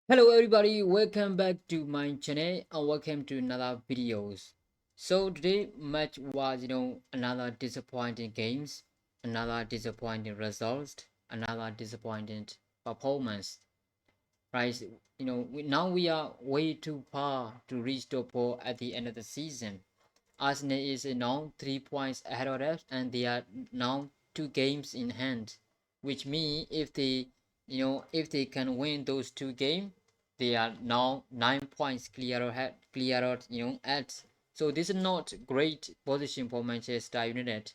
Hello everybody, welcome back to my channel and welcome to another videos. So today match was another disappointing games, another disappointing results, another disappointing performance. Right? Now we are way too far to reach top four at the end of the season. Arsenal is now 3 points ahead of us and they are now 2 games in hand, which means if they can win those 2 games, they are now 9 points clear out at. So this is not great position for Manchester United.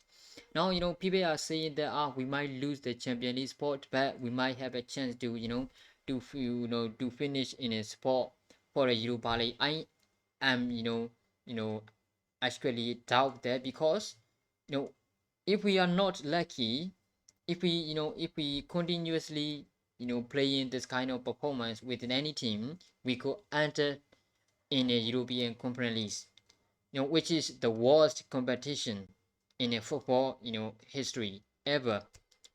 Now people are saying that we might lose the Champions League spot, but we might have a chance to to finish in a spot for a Europa League. I am you know actually doubt that because you know if we are not lucky, if we continuously playing this kind of performance within any team, we could enter in a European Conference League, which is the worst competition in a football history ever.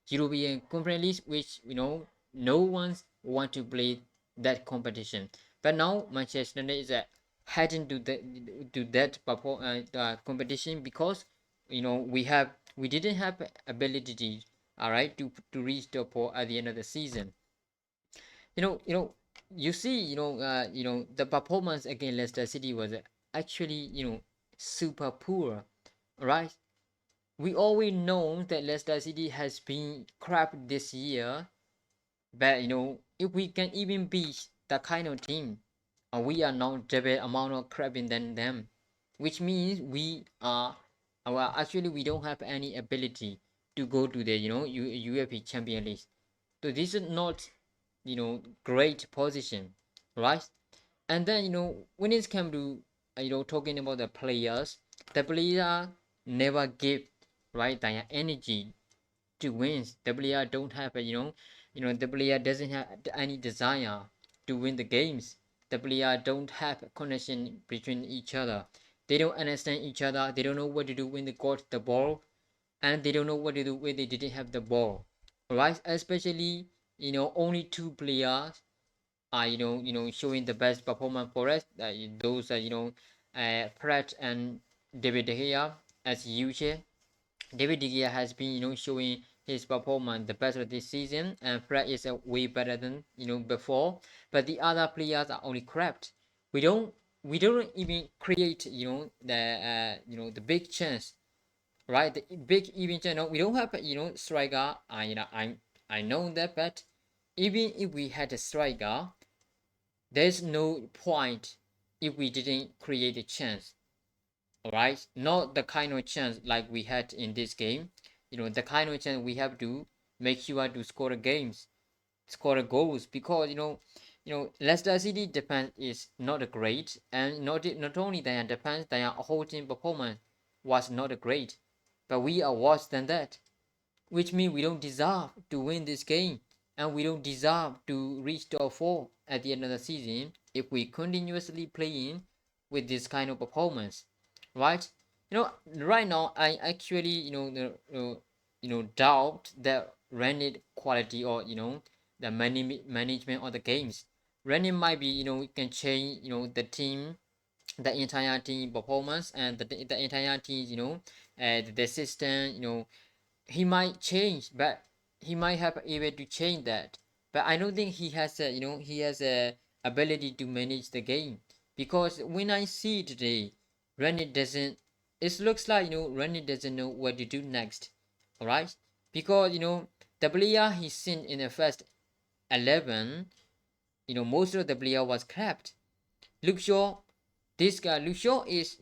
European Conference League, which no one's want to play that competition. But now Manchester United is heading to that competition because we didn't have ability, all right, to reach the four at the end of the season. You know, you know, you see, the performance against Leicester City was actually super poor, right? We always know that Leicester City has been crap this year, but if we can even beat that kind of team, we are now double amount of crapping than them, which means well, actually we don't have any ability to go to the UFP Champion League. So this is not great position, right? And then when it comes to talking about the player never give right their energy to win. The player don't have the player doesn't have any desire to win the games. The player don't have a connection between each other. They don't understand each other. They don't know what to do when they got the ball, and they don't know what to do when they didn't have the ball. Right? Especially only two players are showing the best performance for us. Those are Pratt and David De Gea as usual. David De Gea has been showing his performance the best of this season, and Fred is way better than before. But the other players are only crap. We don't we don't even create the big chance, right? The big even chance. No, we don't have striker. I know that, but even if we had a striker, there's no point if we didn't create a chance. Alright, not the kind of chance like we had in this game. The kind of chance we have to make sure to score the games, score the goals, because Leicester City defense is not great, and not only their defense, their whole team performance was not great, but we are worse than that, which means we don't deserve to win this game, and we don't deserve to reach top four at the end of the season if we continuously playing with this kind of performance, right? Right now I actually doubt the rented quality or the management of the games. Rented might be can change the entire team performance and the entire team the system he might change, but he might have able to change that. But I don't think he has a ability to manage the game, because when I see today, Rennie doesn't. It looks like Rennie doesn't know what to do next. All right, because the player he's seen in the first 11, most of the player was capped. Luke Shaw, this guy Luke Shaw is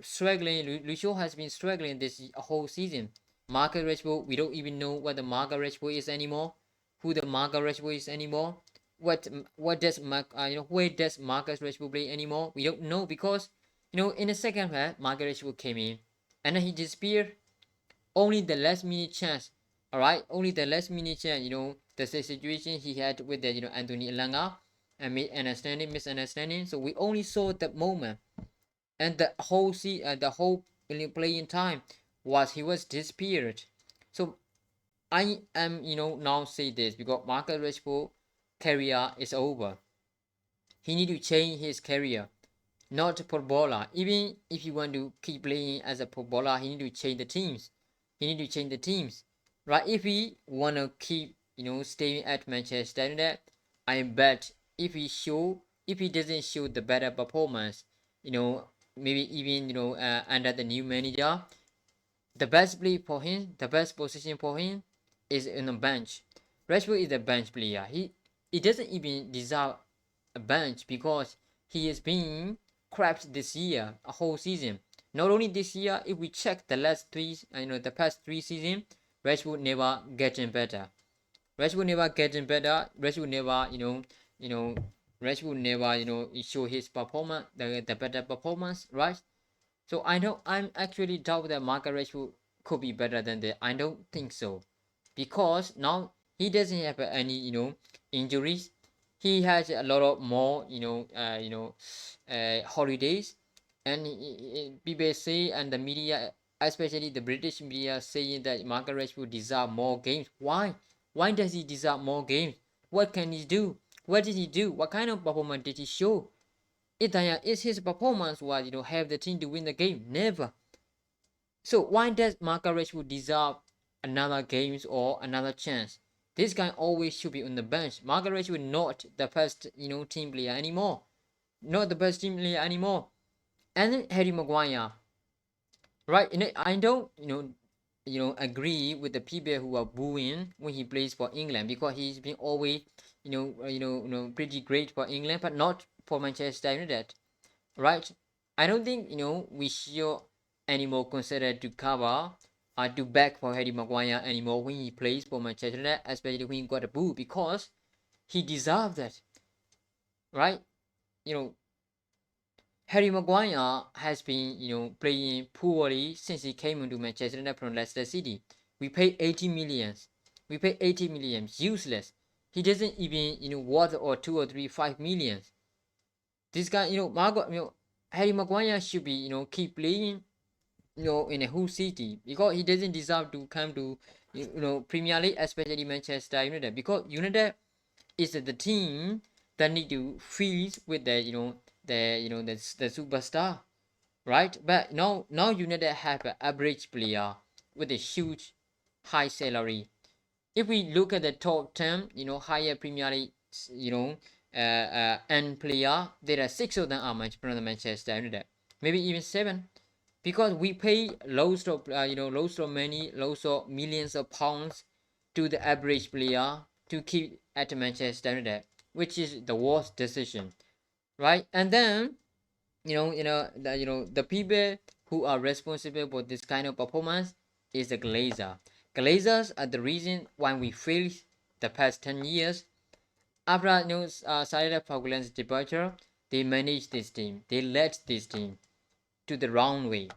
struggling. Luke Shaw has been struggling this whole season. Marcus Rashford, we don't even know what the Marcus Rashford is anymore. Who the Marcus Rashford is anymore? What does where does Marcus Rashford play anymore? We don't know, because in the second half Marcus Rashford came in and then he disappeared. Only the last minute chance. All right, only the last minute chance. The situation he had with the Anthony Elanga and misunderstanding. So we only saw that moment, and the whole playing time he was disappeared. So I am now say this because Marcus Rashford career is over. He need to change his career, not footballer. Even if he want to keep playing as a footballer, he need to change the teams. He need to change the teams, right? If he wanna keep, staying at Manchester United, I bet if he doesn't show the better performance, maybe even under the new manager, the best play for him, the best position for him is in the bench. Rashford is a bench player. He doesn't even deserve a bench because he is being crapped this year, a whole season. Not only this year, if we check the last three, the past 3 seasons, Rashford never getting better. Rashford never getting better. Rashford never, you know, Rashford never, show his performance, the better performance, right? So I'm actually doubt that Marcus Rashford could be better than that. I don't think so, because now he doesn't have any injuries. He has a lot of more holidays, and BBC and the media, especially the British media, saying that Marcus Rashford deserve more games. Why? Why does he deserve more games? What can he do? What did he do? What kind of performance did he show? Is his performance was have the team to win the game? Never. So why does Marcus Rashford deserve another games or another chance? This guy always should be on the bench. Marcus Rashford not the first team player anymore. Not the best team player anymore. And then Harry Maguire, right? I don't agree with the people who are booing when he plays for England, because he's been always pretty great for England, but not for Manchester United, right? I don't think we should anymore consider to cover to back for Harry Maguire anymore when he plays for Manchester United, especially when he got a boo, because he deserved that, right? You know, Harry Maguire has been playing poorly since he came into Manchester United from Leicester City. We pay 80 millions. We pay 80 millions. Useless. He doesn't even worth or 2 or 3 5 millions. This guy, Harry Maguire should be keep playing in a whole city, because he doesn't deserve to come to Premier League, especially Manchester United, because United is the team that need to feed with the superstar, right? But now United have an average player with a huge high salary. If we look at the top 10 higher Premier League end player, there are 6 of them are from the Manchester United, maybe even 7, because we pay loads of loads of millions of pounds to the average player to keep at Manchester United, which is the worst decision, right? And then the people who are responsible for this kind of performance is the Glazer. Glazers are the reason why we failed the past 10 years. After Sir Ferguson's departure, they managed this team. They led this team to the wrong way.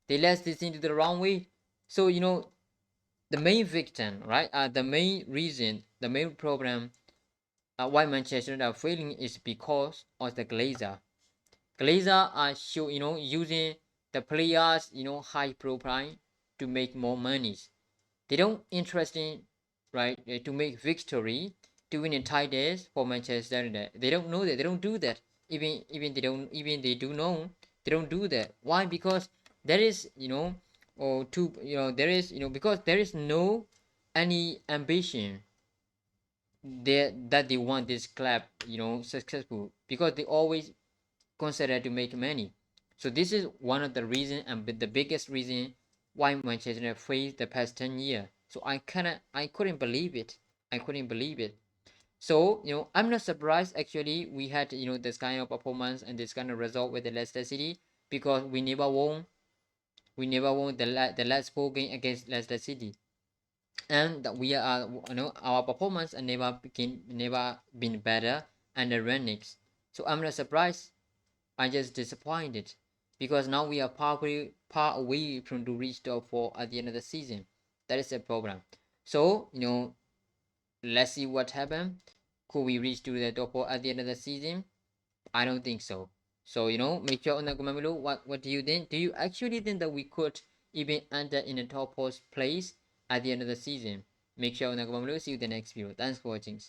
They led this team to the wrong way. So the main victim, right? The main reason, the main problem why Manchester United are failing is because of the Glazer. Glazer are using the players high profile to make more money. They don't interested, right, to make victory, to win in titles for Manchester United. They don't know that. They don't do that. Even they don't, even they do know, they don't do that. Why? Because there is or to there is because there is no any ambition there that they want this club successful, because they always consider to make money. So this is one of the reason, and the biggest reason, why Manchester United failed the past 10 years. So I couldn't believe it. I couldn't believe it. So I'm not surprised actually we had this kind of performance and this kind of result with the Leicester City, because we never won. We never won the last 4 games against Leicester City, and that we are our performance and never been better under Renix. So I'm not surprised. I just disappointed, because now we are far away from to reach top 4 at the end of the season. That is the problem. So let's see what happens. Could we reach to the top 4 at the end of the season? I don't think so. So make sure on the comment below what do you think? Do you actually think that we could even enter in the top 4 place at the end of the season? Make sure on the comment below. See you in the next video. Thanks for watching.